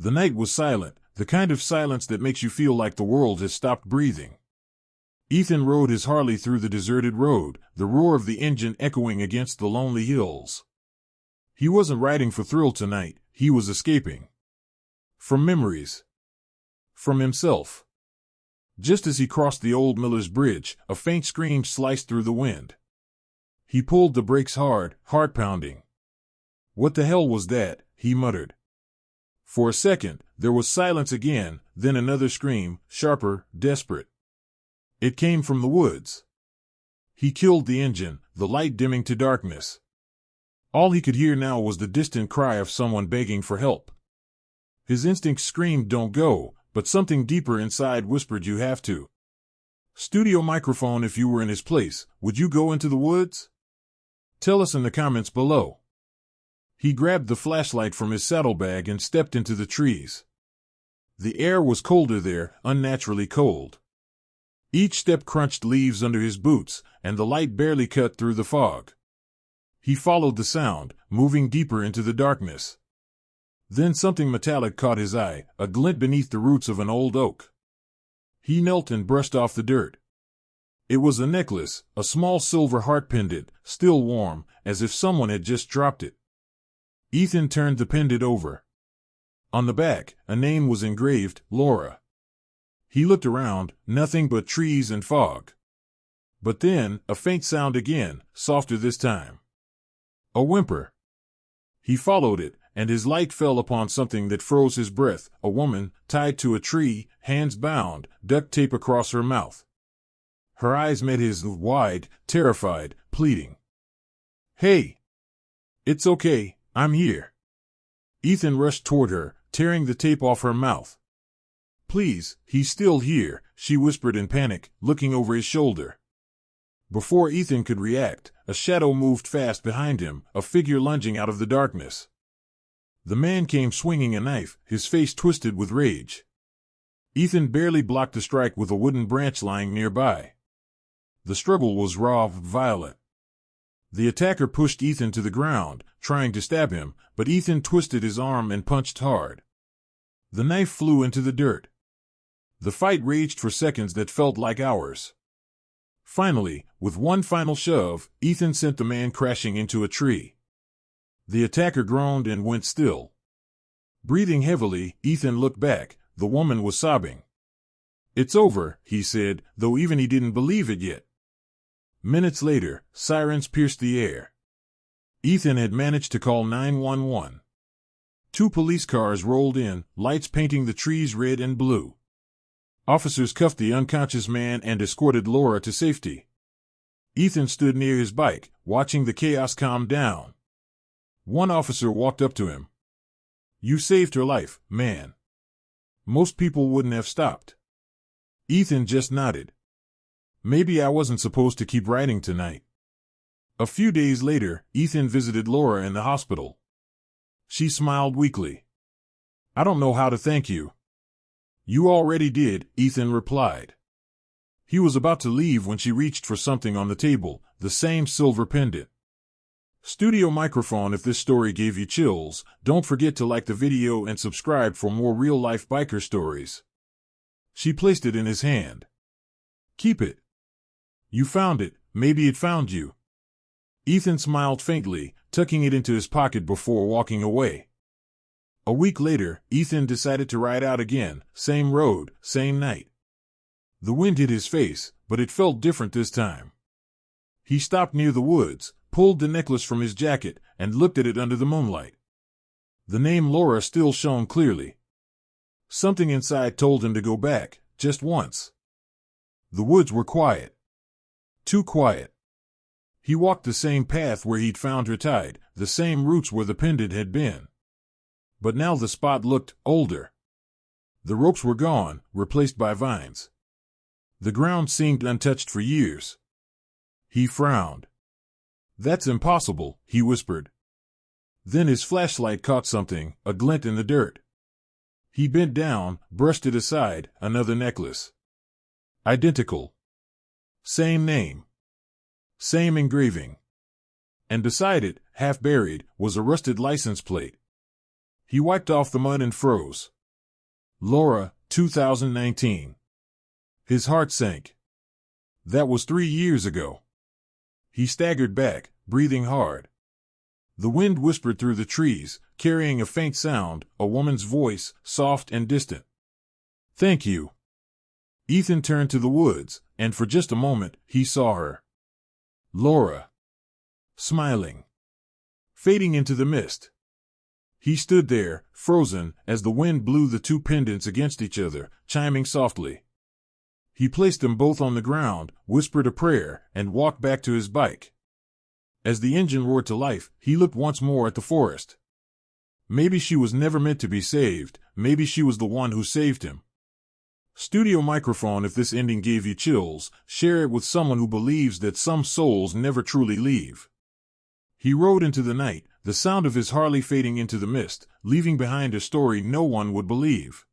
The night was silent, the kind of silence that makes you feel like the world has stopped breathing. Ethan rode his Harley through the deserted road, the roar of the engine echoing against the lonely hills. He wasn't riding for thrill tonight, he was escaping. From memories. From himself. Just as he crossed the old Miller's Bridge, a faint scream sliced through the wind. He pulled the brakes hard, heart pounding. "What the hell was that?" he muttered. For a second, there was silence again, then another scream, sharper, desperate. It came from the woods. He killed the engine, the light dimming to darkness. All he could hear now was the distant cry of someone begging for help. His instincts screamed, "Don't go," but something deeper inside whispered, "You have to." Studio Microphone, if you were in his place, would you go into the woods? Tell us in the comments below. He grabbed the flashlight from his saddlebag and stepped into the trees. The air was colder there, unnaturally cold. Each step crunched leaves under his boots, and the light barely cut through the fog. He followed the sound, moving deeper into the darkness. Then something metallic caught his eye, a glint beneath the roots of an old oak. He knelt and brushed off the dirt. It was a necklace, a small silver heart pendant, still warm, as if someone had just dropped it. Ethan turned the pendant over. On the back, a name was engraved, Laura. He looked around, nothing but trees and fog. But then, a faint sound again, softer this time. A whimper. He followed it, and his light fell upon something that froze his breath, a woman, tied to a tree, hands bound, duct tape across her mouth. Her eyes met his, wide, terrified, pleading. "Hey! It's okay, I'm here." Ethan rushed toward her, tearing the tape off her mouth. "Please, he's still here," she whispered in panic, looking over his shoulder. Before Ethan could react, a shadow moved fast behind him, a figure lunging out of the darkness. The man came swinging a knife, his face twisted with rage. Ethan barely blocked the strike with a wooden branch lying nearby. The struggle was raw, violent. The attacker pushed Ethan to the ground, trying to stab him, but Ethan twisted his arm and punched hard. The knife flew into the dirt. The fight raged for seconds that felt like hours. Finally, with one final shove, Ethan sent the man crashing into a tree. The attacker groaned and went still. Breathing heavily, Ethan looked back. The woman was sobbing. "It's over," he said, though even he didn't believe it yet. Minutes later, sirens pierced the air. Ethan had managed to call 911. 2 police cars rolled in, lights painting the trees red and blue. Officers cuffed the unconscious man and escorted Laura to safety. Ethan stood near his bike, watching the chaos calm down. One officer walked up to him. "You saved her life, man. Most people wouldn't have stopped." Ethan just nodded. "Maybe I wasn't supposed to keep riding tonight." A few days later, Ethan visited Laura in the hospital. She smiled weakly. "I don't know how to thank you." "You already did," Ethan replied. He was about to leave when she reached for something on the table, the same silver pendant. Studio Microphone, if this story gave you chills, don't forget to like the video and subscribe for more real-life biker stories. She placed it in his hand. "Keep it. You found it, maybe it found you." Ethan smiled faintly, tucking it into his pocket before walking away. A week later, Ethan decided to ride out again, same road, same night. The wind hit his face, but it felt different this time. He stopped near the woods, pulled the necklace from his jacket, and looked at it under the moonlight. The name Laura still shone clearly. Something inside told him to go back, just once. The woods were quiet. Too quiet. He walked the same path where he'd found her tied, the same roots where the pendant had been. But now the spot looked older. The ropes were gone, replaced by vines. The ground seemed untouched for years. He frowned. "That's impossible," he whispered. Then his flashlight caught something, a glint in the dirt. He bent down, brushed it aside, another necklace. Identical. Same name. Same engraving. And beside it, half buried, was a rusted license plate. He wiped off the mud and froze. Laura, 2019. His heart sank. That was 3 years ago. He staggered back, breathing hard. The wind whispered through the trees, carrying a faint sound, a woman's voice, soft and distant. Thank you. Ethan turned to the woods, and for just a moment, he saw her. Laura. Smiling. Fading into the mist. He stood there, frozen, as the wind blew the two pendants against each other, chiming softly. He placed them both on the ground, whispered a prayer, and walked back to his bike. As the engine roared to life, he looked once more at the forest. Maybe she was never meant to be saved, maybe she was the one who saved him. Studio microphone. If this ending gave you chills, share it with someone who believes that some souls never truly leave. He rode into the night, the sound of his Harley fading into the mist, leaving behind a story no one would believe.